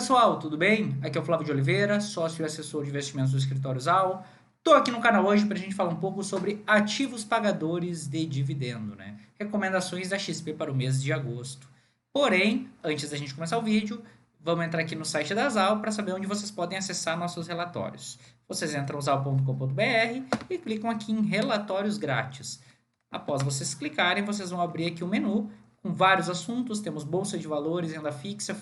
pessoal, tudo bem? Aqui é o Flávio de Oliveira, sócio e assessor de investimentos do Escritório ZAL. Estou aqui no canal hoje para a gente falar um pouco sobre ativos pagadores de dividendo, né? Recomendações da XP para o mês de agosto. Porém, antes da gente começar o vídeo, vamos entrar aqui no site da ZAL para saber onde vocês podem acessar nossos relatórios. Vocês entram no zal.com.br e clicam aqui em relatórios grátis. Após vocês clicarem, vocês vão abrir aqui o menu com vários assuntos. Temos bolsa de valores, renda fixa,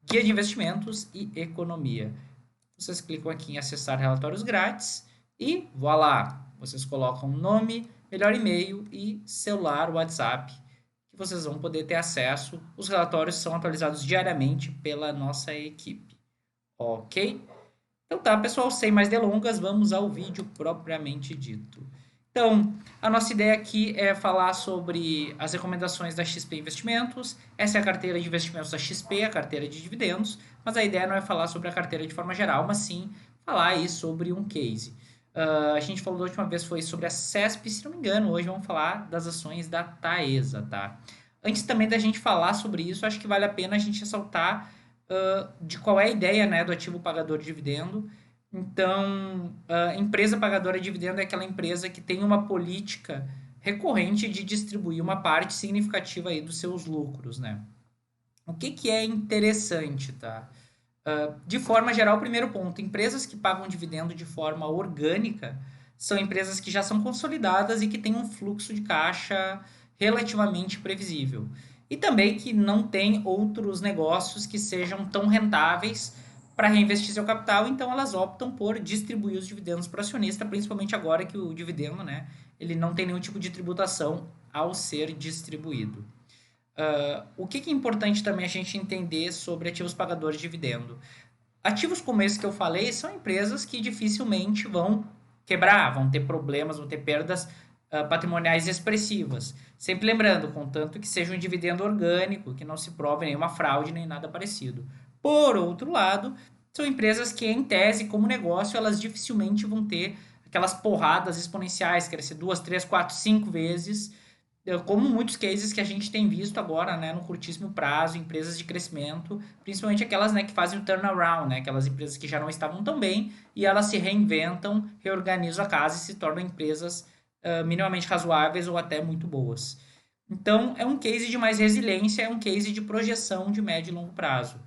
guia de investimentos e economia. Vocês clicam aqui em acessar relatórios grátis e voilá! Vocês colocam nome, melhor e-mail e celular, WhatsApp, que vocês vão poder ter acesso. Os relatórios são atualizados diariamente pela nossa equipe. Ok? Então tá, pessoal, sem mais delongas, vamos ao vídeo propriamente dito. Então, a nossa ideia aqui é falar sobre as recomendações da XP Investimentos. Essa é a carteira de investimentos da XP, a carteira de dividendos, mas a ideia não é falar sobre a carteira de forma geral, mas sim falar aí sobre um case. A gente falou da última vez foi sobre a CESP, se não me engano, hoje vamos falar das ações da Taesa, tá? Antes também da gente falar sobre isso, acho que vale a pena a gente ressaltar de qual é a ideia, né, do ativo pagador de dividendo. Então, a empresa pagadora de dividendo é aquela empresa que tem uma política recorrente de distribuir uma parte significativa aí dos seus lucros, né? O que que é interessante, tá? De forma geral, primeiro ponto, empresas que pagam dividendo de forma orgânica são empresas que já são consolidadas e que têm um fluxo de caixa relativamente previsível. E também que não tem outros negócios que sejam tão rentáveis para reinvestir seu capital, então elas optam por distribuir os dividendos para o acionista, principalmente agora que o dividendo, né, ele não tem nenhum tipo de tributação ao ser distribuído. O que que é importante também a gente entender sobre ativos pagadores de dividendo? Ativos como esse que eu falei são empresas que dificilmente vão quebrar, vão ter problemas, vão ter perdas patrimoniais expressivas. Sempre lembrando, contanto que seja um dividendo orgânico, que não se prove nenhuma fraude nem nada parecido. Por outro lado, são empresas que, em tese, como negócio, elas dificilmente vão ter aquelas porradas exponenciais, crescer duas, três, quatro, cinco vezes, como muitos cases que a gente tem visto agora, né, no curtíssimo prazo, empresas de crescimento, principalmente aquelas, né, que fazem o turnaround, né, aquelas empresas que já não estavam tão bem e elas se reinventam, reorganizam a casa e se tornam empresas minimamente razoáveis ou até muito boas. Então, é um case de mais resiliência, é um case de projeção de médio e longo prazo.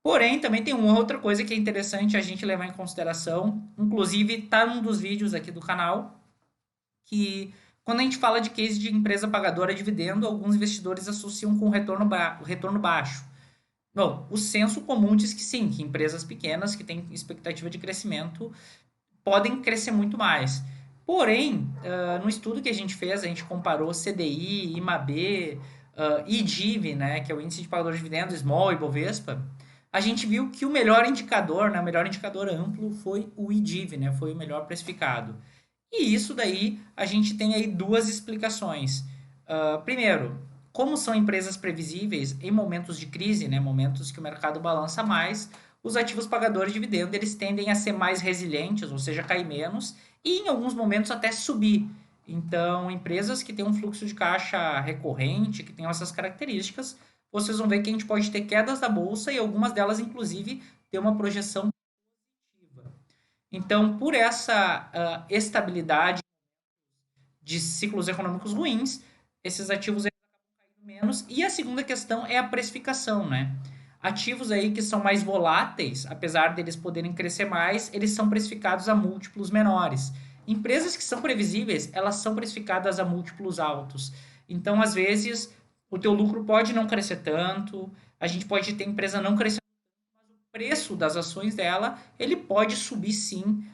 Porém, também tem uma outra coisa que é interessante a gente levar em consideração, inclusive está num dos vídeos aqui do canal, que quando a gente fala de case de empresa pagadora de dividendo, alguns investidores associam com retorno baixo. Bom, o senso comum diz que sim, que empresas pequenas que têm expectativa de crescimento podem crescer muito mais. Porém, no estudo que a gente fez, a gente comparou CDI, IMAB, IDIV, né, que é o índice de pagador de dividendos, Small e Bovespa, a gente viu que o melhor indicador, né, o melhor indicador amplo foi o IDIV, né, foi o melhor precificado. E isso daí a gente tem aí duas explicações. Primeiro, como são empresas previsíveis em momentos de crise, né, momentos que o mercado balança mais, os ativos pagadores de dividendo eles tendem a ser mais resilientes, ou seja, cair menos, e em alguns momentos até subir. Então, empresas que têm um fluxo de caixa recorrente, que têm essas características, vocês vão ver que a gente pode ter quedas da bolsa e algumas delas, inclusive, ter uma projeção positiva. Então, por essa estabilidade de ciclos econômicos ruins, esses ativos menos. E a segunda questão é a precificação, né? Ativos aí que são mais voláteis, apesar deles poderem crescer mais, eles são precificados a múltiplos menores. Empresas que são previsíveis, elas são precificadas a múltiplos altos. Então, às vezes, o teu lucro pode não crescer tanto, a gente pode ter empresa não crescendo, o preço das ações dela, ele pode subir sim.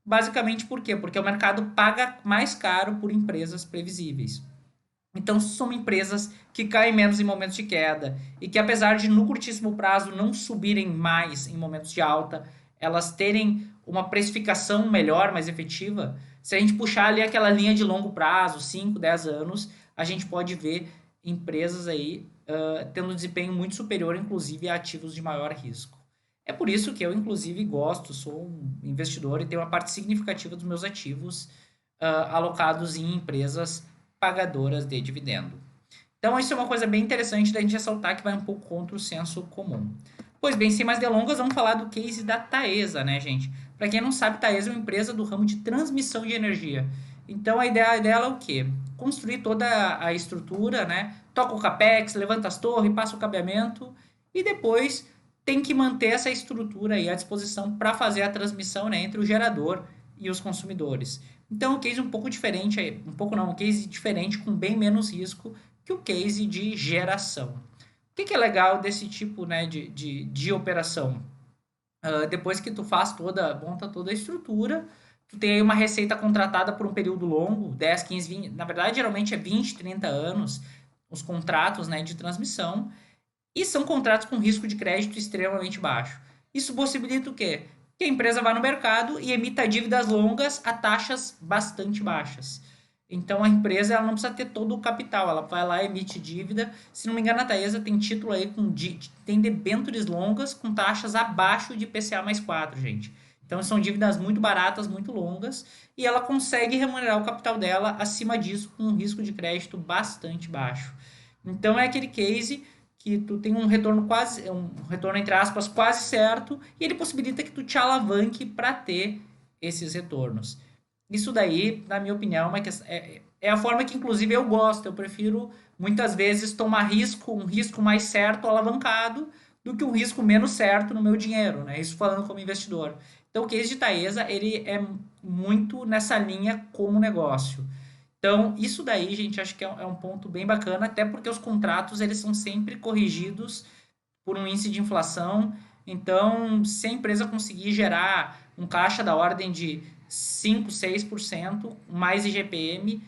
Basicamente por quê? Porque o mercado paga mais caro por empresas previsíveis. Então, são empresas que caem menos em momentos de queda e que, apesar de no curtíssimo prazo não subirem mais em momentos de alta, elas terem uma precificação melhor, mais efetiva. Se a gente puxar ali aquela linha de longo prazo, 5, 10 anos, a gente pode ver empresas aí tendo um desempenho muito superior, inclusive a ativos de maior risco. É por isso que eu, inclusive, gosto, sou um investidor e tenho uma parte significativa dos meus ativos alocados em empresas pagadoras de dividendo. Então, isso é uma coisa bem interessante da gente ressaltar que vai um pouco contra o senso comum. Pois bem, sem mais delongas, vamos falar do case da Taesa, né, gente? Para quem não sabe, Taesa é uma empresa do ramo de transmissão de energia. Então, a ideia dela é o quê? Construir toda a estrutura, né? Toca o capex, levanta as torres, passa o cabeamento e depois tem que manter essa estrutura aí à disposição para fazer a transmissão, né, entre o gerador e os consumidores. Então, um case um pouco diferente, um pouco não, um case diferente com bem menos risco que o case de geração. O que é legal desse tipo, né, de operação? Depois que tu faz monta toda a estrutura, tu tem aí uma receita contratada por um período longo, 10, 15, 20, na verdade geralmente é 20, 30 anos, os contratos, né, de transmissão, e são contratos com risco de crédito extremamente baixo. Isso possibilita o quê? Que a empresa vá no mercado e emita dívidas longas a taxas bastante baixas. Então a empresa ela não precisa ter todo o capital, ela vai lá e emite dívida. Se não me engano, a Taesa tem título aí tem debêntures longas com taxas abaixo de IPCA mais 4, gente. Então são dívidas muito baratas, muito longas, e ela consegue remunerar o capital dela acima disso com um risco de crédito bastante baixo. Então é aquele case que tu tem um retorno entre aspas, quase certo, e ele possibilita que tu te alavanque para ter esses retornos. Isso daí, na minha opinião, é a forma que inclusive eu gosto. Eu prefiro muitas vezes tomar um risco mais certo, alavancado, do que um risco menos certo no meu dinheiro, né? Isso falando como investidor. Então, o case de Taesa, ele é muito nessa linha como negócio. Então, isso daí, gente, acho que é um ponto bem bacana, até porque os contratos eles são sempre corrigidos por um índice de inflação. Então, se a empresa conseguir gerar um caixa da ordem de 5, 6% mais IGPM,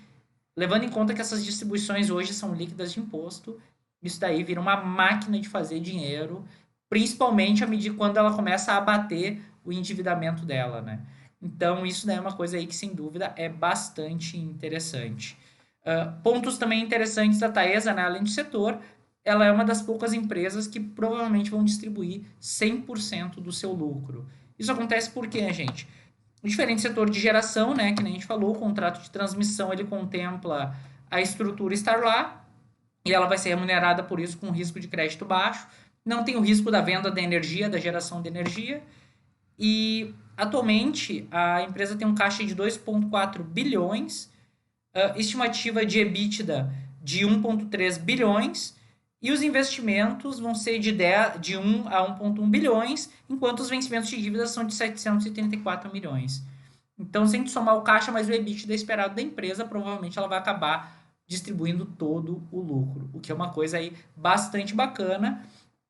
levando em conta que essas distribuições hoje são líquidas de imposto, isso daí vira uma máquina de fazer dinheiro, principalmente à medida quando ela começa a abater o endividamento dela, né? Então, isso daí é uma coisa aí que, sem dúvida, é bastante interessante. Pontos também interessantes da Taesa, né? Além do setor, ela é uma das poucas empresas que provavelmente vão distribuir 100% do seu lucro. Isso acontece por quê, gente? O diferente setor de geração, né, que nem a gente falou, o contrato de transmissão ele contempla a estrutura estar lá e ela vai ser remunerada por isso com risco de crédito baixo. Não tem o risco da venda da energia, da geração de energia. E atualmente a empresa tem um caixa de 2,4 bilhões, estimativa de EBITDA de 1,3 bilhões e os investimentos vão ser de 1 a 1,1 bilhões, enquanto os vencimentos de dívidas são de 734 milhões. Então, se a gente somar o caixa mais o EBITDA esperado da empresa, provavelmente ela vai acabar distribuindo todo o lucro, o que é uma coisa aí bastante bacana.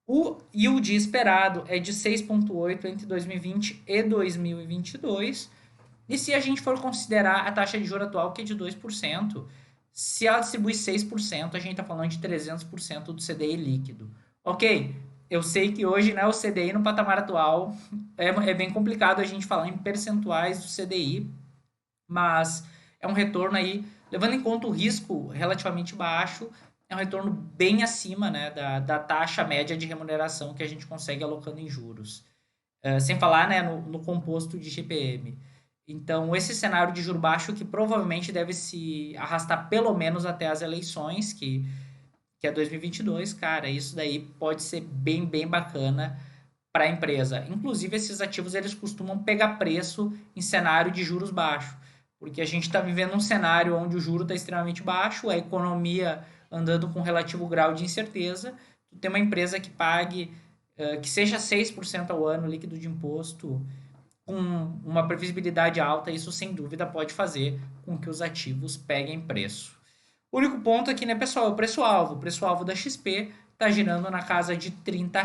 O yield esperado é de 6,8 entre 2020 e 2022. E se a gente for considerar a taxa de juros atual, que é de 2%, se ela distribui 6%, a gente está falando de 300% do CDI líquido. Ok, eu sei que hoje, né, o CDI no patamar atual é bem complicado a gente falar em percentuais do CDI, mas é um retorno aí, levando em conta o risco relativamente baixo, é um retorno bem acima, né, da taxa média de remuneração que a gente consegue alocando em juros. Sem falar, né, no composto de GPM. Então, esse cenário de juro baixo que provavelmente deve se arrastar pelo menos até as eleições, que é 2022, cara, isso daí pode ser bem, bem bacana para a empresa. Inclusive, esses ativos eles costumam pegar preço em cenário de juros baixos, porque a gente está vivendo um cenário onde o juro está extremamente baixo, a economia andando com relativo grau de incerteza. Tu tem uma empresa que pague, que seja 6% ao ano líquido de imposto, com uma previsibilidade alta, isso sem dúvida pode fazer com que os ativos peguem preço. O único ponto aqui, né, pessoal, é o preço-alvo. O preço-alvo da XP está girando na casa de R$ 30,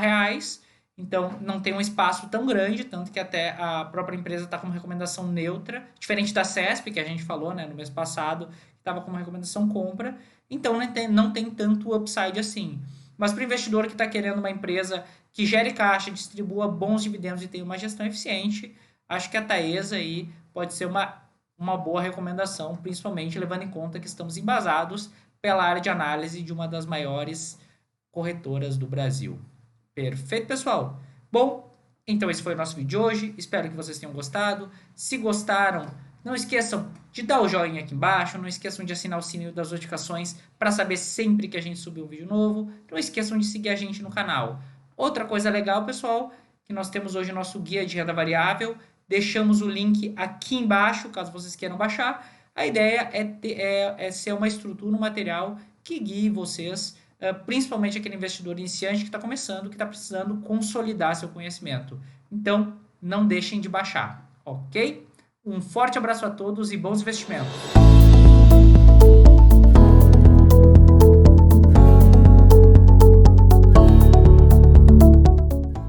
então não tem um espaço tão grande, tanto que até a própria empresa está com uma recomendação neutra, diferente da CESP, que a gente falou, né, no mês passado, que estava com uma recomendação compra, então não tem tanto upside assim. Mas para o investidor que está querendo uma empresa que gere caixa, distribua bons dividendos e tenha uma gestão eficiente, acho que a Taesa aí pode ser uma boa recomendação, principalmente levando em conta que estamos embasados pela área de análise de uma das maiores corretoras do Brasil. Perfeito, pessoal? Bom, então esse foi o nosso vídeo de hoje. Espero que vocês tenham gostado. Se gostaram, Não esqueçam de dar o joinha aqui embaixo, não esqueçam de assinar o sininho das notificações para saber sempre que a gente subir um vídeo novo. Não esqueçam de seguir a gente no canal. Outra coisa legal, pessoal, que nós temos hoje o nosso guia de renda variável. Deixamos o link aqui embaixo, caso vocês queiram baixar. A ideia é ser uma estrutura, um material que guie vocês, principalmente aquele investidor iniciante que está começando, que está precisando consolidar seu conhecimento. Então, não deixem de baixar, ok? Um forte abraço a todos e bons investimentos!